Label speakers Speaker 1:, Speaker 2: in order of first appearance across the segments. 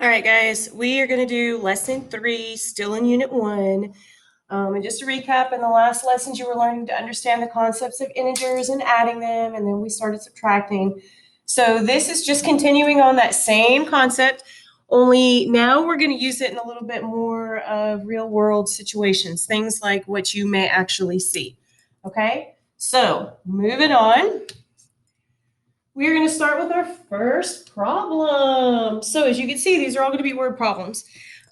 Speaker 1: All right, guys, we are going to do lesson 3, still in unit 1. And just to recap, in the last lessons, you were learning to understand the concepts of integers and adding them, and then we started subtracting. So this is just continuing on that same concept, only now we're going to use it in a little bit more of real world situations, things like what you may actually see. Okay, so moving on. We're going to start with our first problem. So as you can see, these are all going to be word problems.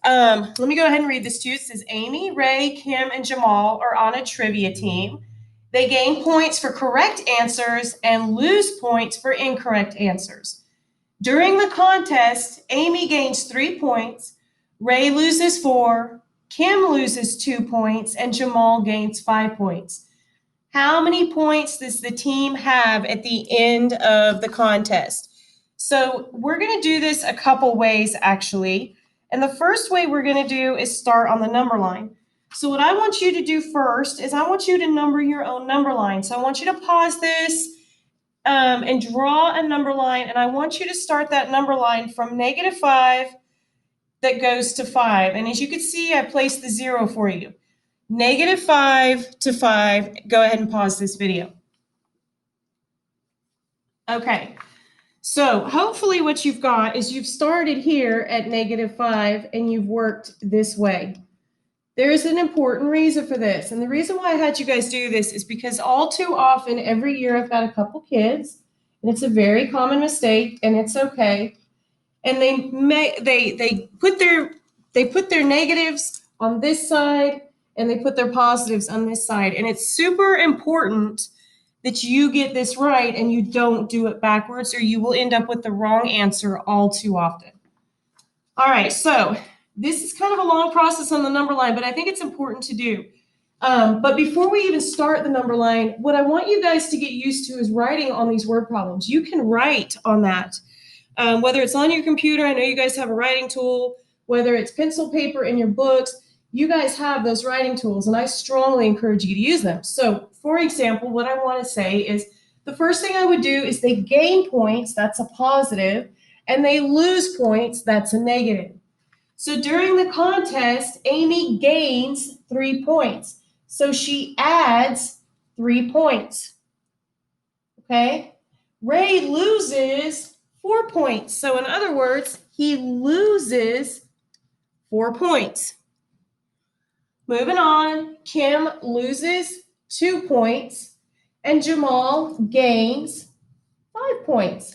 Speaker 1: Let me go ahead and read this to you. It says Amy, Ray, Kim, and Jamal are on a trivia team. They gain points for correct answers and lose points for incorrect answers. During the contest, Amy gains 3 points, Ray loses 4, Kim loses 2 points, and Jamal gains 5 points. How many points does the team have at the end of the contest? So we're going to do this a couple ways, actually. And the first way we're going to do is start on the number line. So what I want you to do first is I want you to number your own number line. So I want you to pause this and draw a number line. And I want you to start that number line from -5 that goes to 5. And as you can see, I placed the 0 for you. -5 to 5. Go ahead and pause this video. Okay, so hopefully what you've got is you've started here at -5 and you've worked this way. There's an important reason for this. And the reason why I had you guys do this is because all too often, every year I've got a couple kids, and it's a very common mistake, and it's okay. And they put their negatives on this side and they put their positives on this side. And it's super important that you get this right and you don't do it backwards, or you will end up with the wrong answer all too often. All right, so this is kind of a long process on the number line, but I think it's important to do. But before we even start the number line, what I want you guys to get used to is writing on these word problems. You can write on that. Whether it's on your computer, I know you guys have a writing tool, whether it's pencil, paper in your books, you guys have those writing tools, and I strongly encourage you to use them. So, for example, what I want to say is the first thing I would do is they gain points, that's a positive, and they lose points, that's a negative. So during the contest, Amy gains 3 points. So she adds 3 points. Okay? Ray loses 4 points. So in other words, he loses 4 points. Moving on, Kim loses 2 points and Jamal gains 5 points.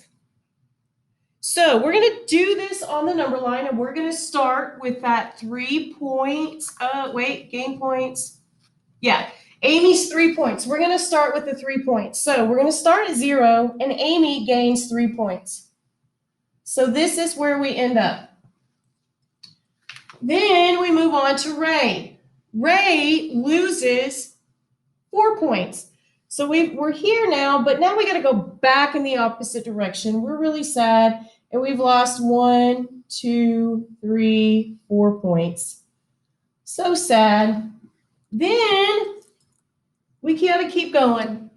Speaker 1: So we're going to do this on the number line, and we're going to start with that 3 points. Gain points. Yeah, Amy's 3 points. We're going to start with the 3 points. So we're going to start at 0, and Amy gains 3 points. So this is where we end up. Then we move on to Ray. Ray loses 4 points. So we're here now, but now we got to go back in the opposite direction. We're really sad, and we've lost 1, 2, 3, 4 points. So sad. Then we gotta keep going.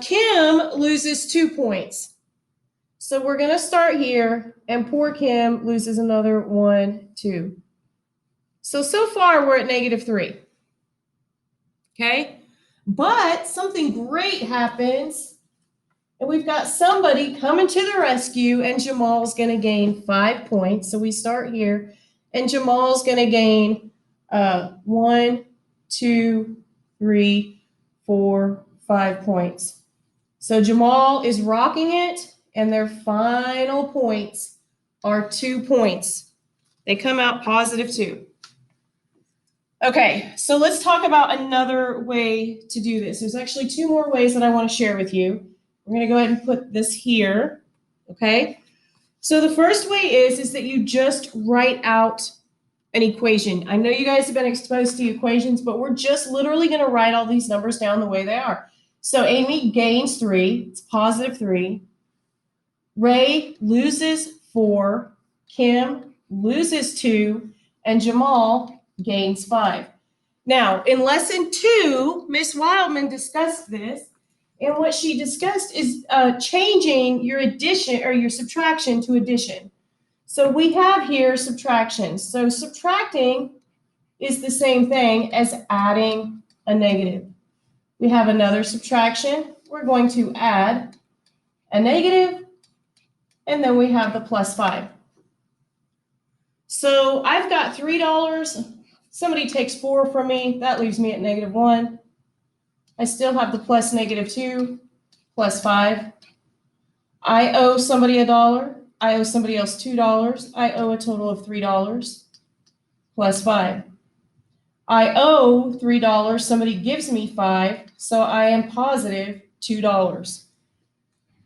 Speaker 1: Kim loses 2 points. So we're gonna start here, and poor Kim loses another 1, 2. So far we're at -3. Okay? But something great happens, and we've got somebody coming to the rescue, and Jamal's gonna gain 5 points. So we start here, and Jamal's gonna gain 1, 2, 3, 4, 5 points. So Jamal is rocking it, and their final points are 2 points. They come out +2. Okay, so let's talk about another way to do this. There's actually 2 more ways that I want to share with you. We're going to go ahead and put this here, okay? So the first way is that you just write out an equation. I know you guys have been exposed to equations, but we're just literally going to write all these numbers down the way they are. So Amy gains 3, it's +3. Ray loses 4, Kim loses 2, and Jamal gains 5. Now, in lesson 2, Miss Wildman discussed this, and what she discussed is changing your addition or your subtraction to addition. So we have here subtraction. So subtracting is the same thing as adding a negative. We have another subtraction. We're going to add a negative, and then we have the plus 5. So I've got $3. Somebody takes 4 from me. That leaves me at -1. I still have the plus -2, plus 5. I owe somebody $1. I owe somebody else $2. I owe a total of $3, plus 5. I owe $3. Somebody gives me 5, so I am positive $2.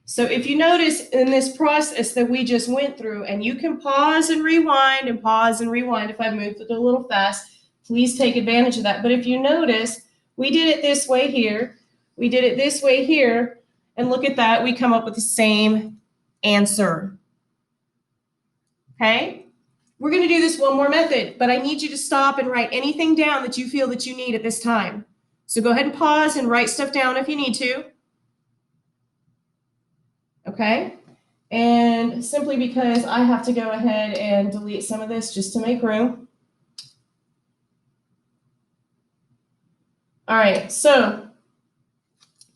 Speaker 1: So if you notice in this process that we just went through, and you can pause and rewind if I moved it a little fast, please take advantage of that. But if you notice, we did it this way here, we did it this way here, and look at that, we come up with the same answer. Okay? We're going to do this one more method, but I need you to stop and write anything down that you feel that you need at this time. So go ahead and pause and write stuff down if you need to. Okay? And simply because I have to go ahead and delete some of this just to make room. All right, so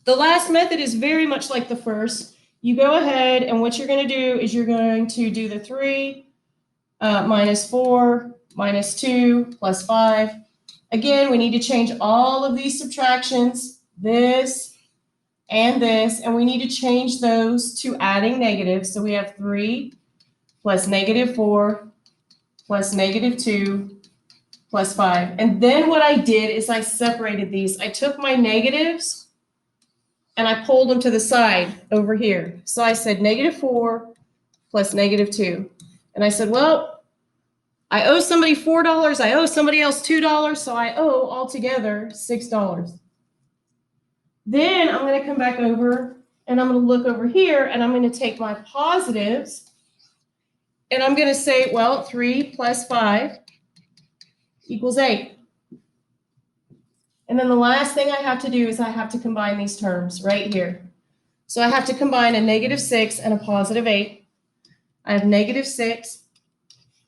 Speaker 1: the last method is very much like the first. You go ahead, and what you're going to do is you're going to do the 3 minus 4 minus 2 plus 5. Again, we need to change all of these subtractions, this and this, and we need to change those to adding negatives. So we have 3 plus -4 plus -2 plus 5. And then what I did is I separated these. I took my negatives and I pulled them to the side over here. So I said -4 plus -2. And I said, well, I owe somebody $4. I owe somebody else $2. So I owe altogether $6. Then I'm going to come back over and I'm going to look over here and I'm going to take my positives and I'm going to say, well, 3 plus 5 equals 8. And then the last thing I have to do is I have to combine these terms right here. So I have to combine a -6 and a positive 8. I have -6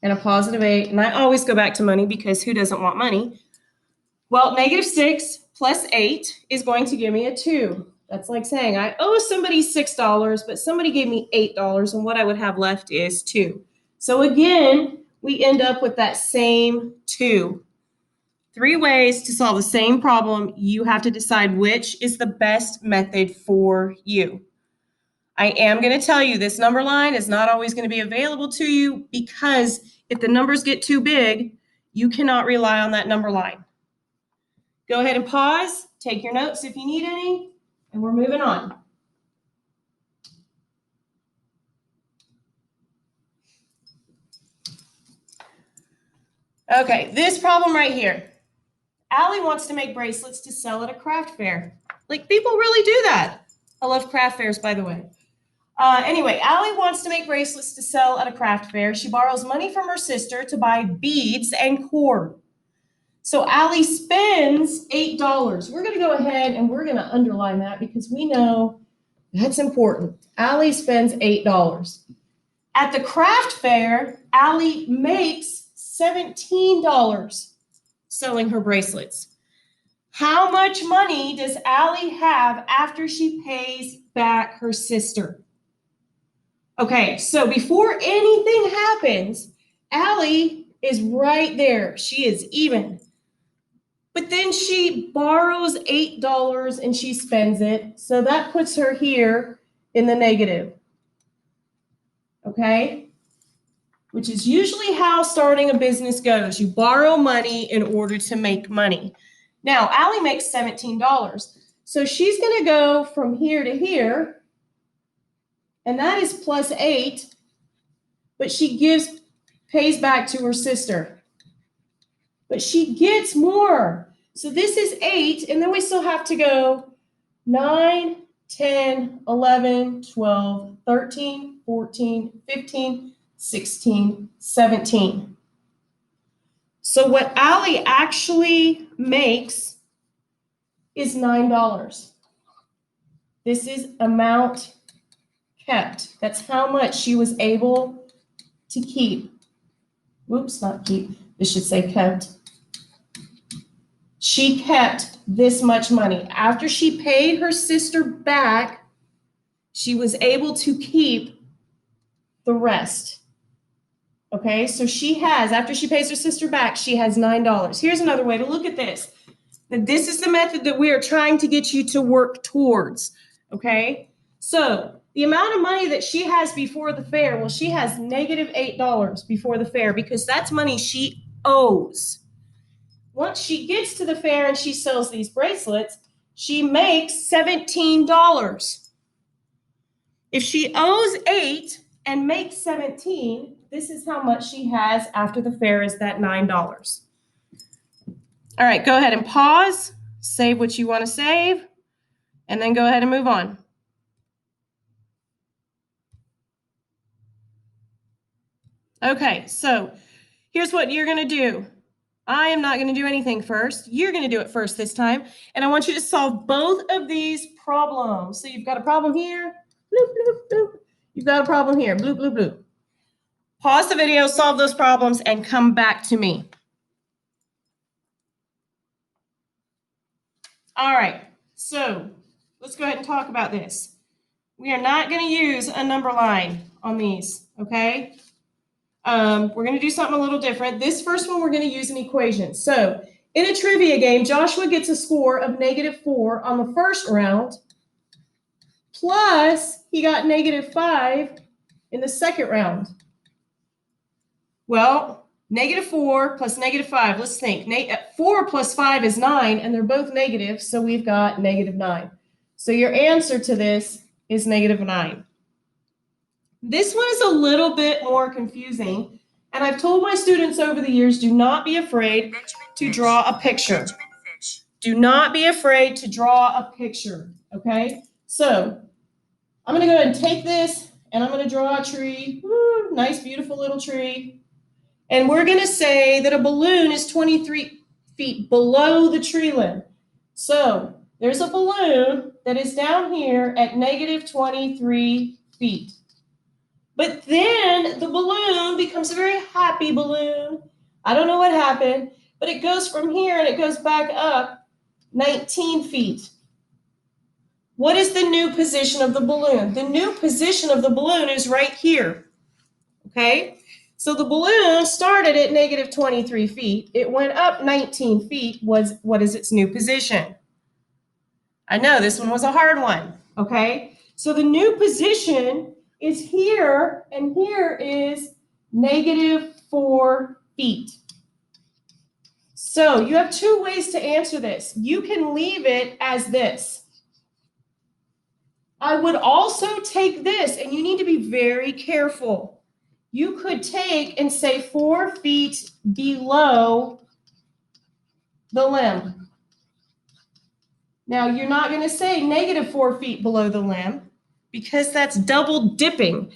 Speaker 1: and a positive 8. And I always go back to money because who doesn't want money? Well, -6 plus 8 is going to give me a 2. That's like saying I owe somebody $6, but somebody gave me $8, and what I would have left is 2. So again, we end up with that same 2. 3 ways to solve the same problem. You have to decide which is the best method for you. I am going to tell you this number line is not always going to be available to you because if the numbers get too big, you cannot rely on that number line. Go ahead and pause, take your notes if you need any, and we're moving on. Okay, this problem right here. Allie wants to make bracelets to sell at a craft fair. Like, people really do that. I love craft fairs, by the way. Anyway, Allie wants to make bracelets to sell at a craft fair. She borrows money from her sister to buy beads and cord. So Allie spends $8. We're going to go ahead and we're going to underline that because we know that's important. Allie spends $8. At the craft fair, Allie makes $17 selling her bracelets. How much money does Allie have after she pays back her sister? Okay, so before anything happens, Allie is right there. She is even. But then she borrows $8 and she spends it. So that puts her here in the negative. Okay? Which is usually how starting a business goes. You borrow money in order to make money. Now, Allie makes $17. So she's going to go from here to here. And that is plus 8. But she pays back to her sister. But she gets more. So this is 8, and then we still have to go 9, 10, 11, 12, 13, 14, 15, 16, 17. So what Allie actually makes is $9. This is amount kept. That's how much she was able to keep, whoops, not keep, this should say kept. She kept this much money. After she paid her sister back, she was able to keep the rest. Okay, so she has, after she pays her sister back, she has $9. Here's another way to look at this. Now, this is the method that we are trying to get you to work towards. Okay, so the amount of money that she has before the fair, well, she has -$8 before the fair because that's money she owes. Once she gets to the fair and she sells these bracelets, she makes $17. If she owes 8 and makes 17, this is how much she has after the fair is that $9. All right, go ahead and pause, save what you want to save, and then go ahead and move on. Okay, so here's what you're going to do. I am not going to do anything first. You're going to do it first this time. And I want you to solve both of these problems. So you've got a problem here, bloop, bloop, bloop. You've got a problem here, bloop, bloop, bloop. Pause the video, solve those problems, and come back to me. All right, so let's go ahead and talk about this. We are not going to use a number line on these, okay? We're going to do something a little different. This first one, we're going to use an equation. So in a trivia game, Joshua gets a score of -4 on the first round, plus he got -5 in the second round. Well, -4 plus -5, let's think. 4 plus 5 is 9, and they're both negative, so we've got -9. So your answer to this is -9. This one is a little bit more confusing, and I've told my students over the years, do not be afraid to draw a picture. Do not be afraid to draw a picture, okay? So I'm going to go ahead and take this, and I'm going to draw a tree. Woo, nice, beautiful little tree. And we're going to say that a balloon is 23 feet below the tree limb. So there's a balloon that is down here at -23 feet. But then the balloon becomes a very happy balloon. I don't know what happened, but it goes from here and it goes back up 19 feet. What is the new position of the balloon? The new position of the balloon is right here, okay? So the balloon started at -23 feet. It went up 19 feet. What is its new position? I know this one was a hard one, okay? So the new position is here, and here is -4 feet. So you have two ways to answer this. You can leave it as this. I would also take this, and you need to be very careful. You could take and say 4 feet below the limb. Now, you're not going to say -4 feet below the limb because that's double dipping.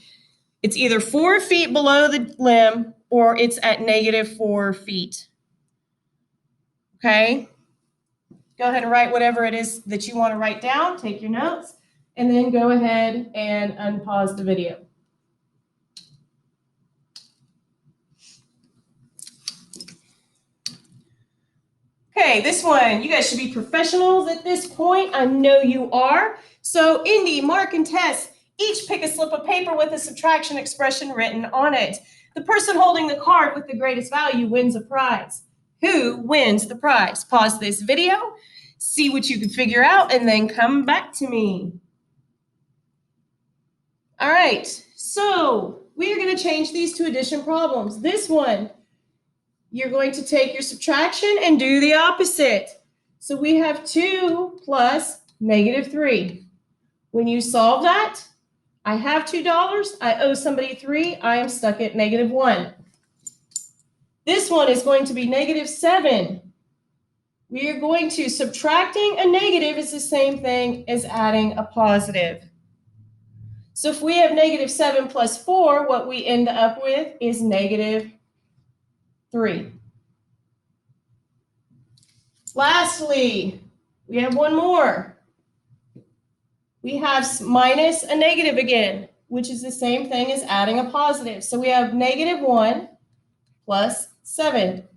Speaker 1: It's either 4 feet below the limb or it's at -4 feet. Okay? Go ahead and write whatever it is that you want to write down. Take your notes, and then go ahead and unpause the video. Okay, this one, you guys should be professionals at this point. I know you are. So Indy, Mark, and Tess each pick a slip of paper with a subtraction expression written on it. The person holding the card with the greatest value wins a prize. Who wins the prize? Pause this video, see what you can figure out, and then come back to me. All right, so we are going to change these to addition problems. This one, you're going to take your subtraction and do the opposite. So we have 2 plus -3. When you solve that, I have $2. I owe somebody 3. I am stuck at -1. This one is going to be -7. We are going to, subtracting a negative is the same thing as adding a positive. So if we have -7 plus 4, what we end up with is -3. Lastly, we have one more. We have minus a negative again. which is the same thing as adding a positive. So we have -1 plus 7.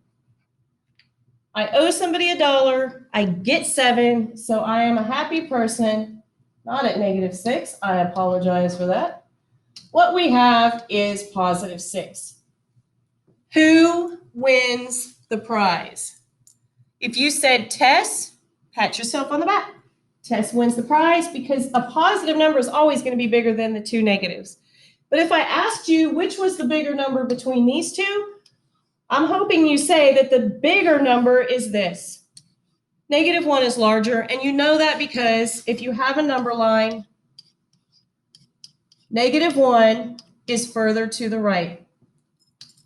Speaker 1: I owe somebody $1. I get 7, so I am a happy person. Not at -6. I apologize for that. What we have is +6. Who wins the prize? If you said Tess, pat yourself on the back. Tess wins the prize because a positive number is always going to be bigger than the two negatives. But if I asked you which was the bigger number between these two, I'm hoping you say that the bigger number is this. -1 is larger, and you know that because if you have a number line, -1 is further to the right.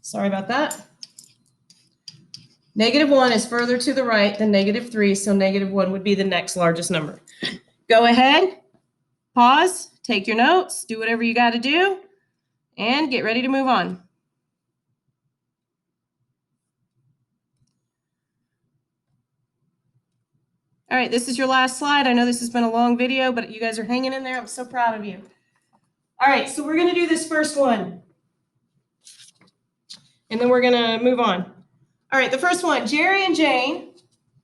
Speaker 1: Sorry about that. -1 is further to the right than -3, so -1 would be the next largest number. Go ahead, pause, take your notes, do whatever you got to do, and get ready to move on. All right, this is your last slide. I know this has been a long video, but you guys are hanging in there. I'm so proud of you. All right, so we're going to do this first one, and then we're going to move on. All right, the first one, Jerry and Jane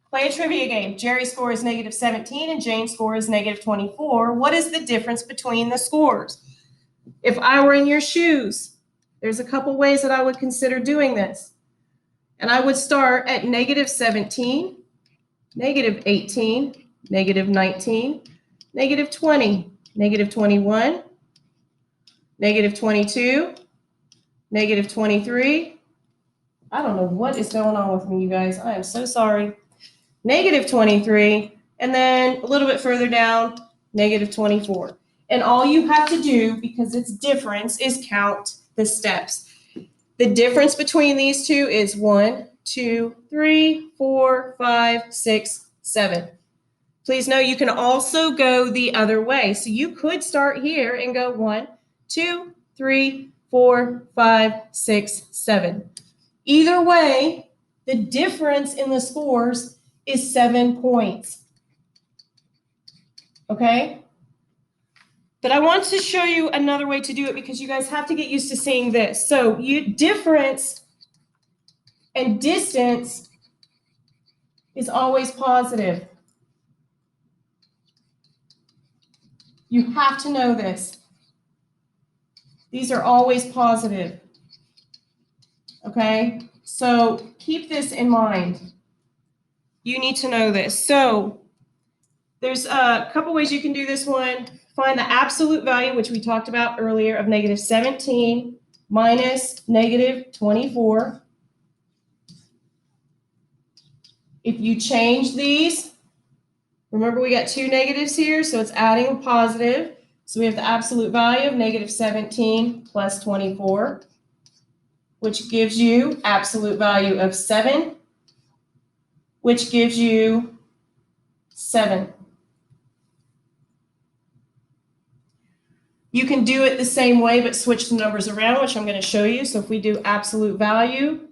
Speaker 1: play a trivia game. Jerry's score is -17 and Jane's score is -24. What is the difference between the scores? If I were in your shoes, there's a couple ways that I would consider doing this. And I would start at -17, -18, -19, -20, -21, -22, -23. I don't know what is going on with me, you guys. I am so sorry. -23, and then a little bit further down, -24. And all you have to do, because it's difference, is count the steps. The difference between these two is 1, 2, 3, 4, 5, 6, 7. Please know you can also go the other way. So you could start here and go 1, 2, 3, 4, 5, 6, 7. Either way, the difference in the scores is 7 points. Okay? But I want to show you another way to do it because you guys have to get used to seeing this. So difference and distance is always positive. You have to know this. These are always positive. Okay? So keep this in mind. You need to know this. So there's a couple ways you can do this one. Find the absolute value, which we talked about earlier, of -17 minus -24. If you change these, remember we got two negatives here, so it's adding a positive. So we have the absolute value of -17 plus 24, which gives you absolute value of 7, which gives you 7. You can do it the same way, but switch the numbers around, which I'm going to show you. So if we do absolute value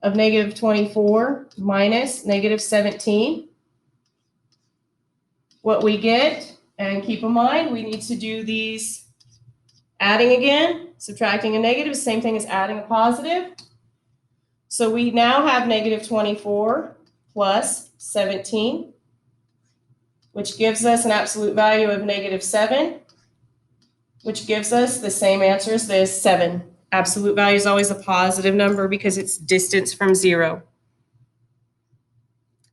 Speaker 1: of -24 minus -17, what we get, and keep in mind, we need to do these adding again, subtracting a negative, same thing as adding a positive. So we now have -24 plus 17, which gives us an absolute value of -7, which gives us the same answer as this, 7. Absolute value is always a positive number because it's distance from 0.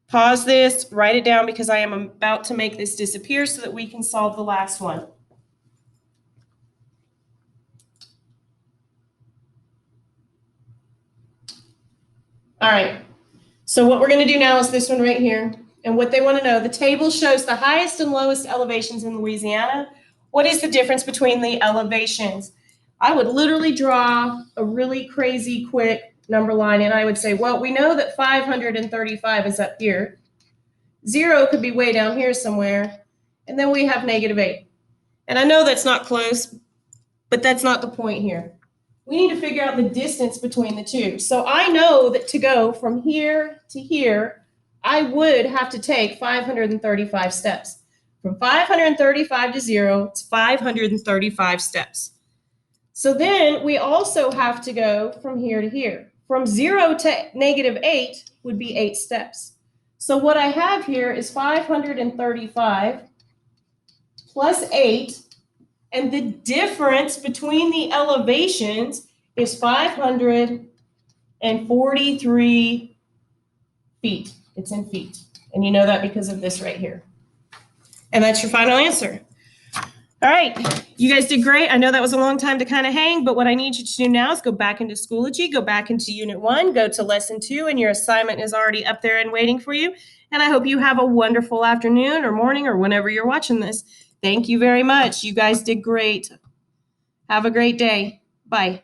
Speaker 1: Pause this, write it down because I am about to make this disappear so that we can solve the last one. All right, so what we're going to do now is this one right here. And what they want to know, the table shows the highest and lowest elevations in Louisiana. What is the difference between the elevations? I would literally draw a really crazy quick number line, and I would say, well, we know that 535 is up here. 0 could be way down here somewhere. And then we have -8. And I know that's not close, but that's not the point here. We need to figure out the distance between the two. So I know that to go from here to here, I would have to take 535 steps. From 535 to 0, it's 535 steps. So then we also have to go from here to here. From 0 to -8 would be 8 steps. So what I have here is 535 plus 8, and the difference between the elevations is 543 feet. It's in feet. And you know that because of this right here. And that's your final answer. All right, you guys did great. I know that was a long time to kind of hang, but what I need you to do now is go back into Schoology, go back into Unit 1, go to Lesson 2, and your assignment is already up there and waiting for you. And I hope you have a wonderful afternoon or morning or whenever you're watching this. Thank you very much. You guys did great. Have a great day. Bye.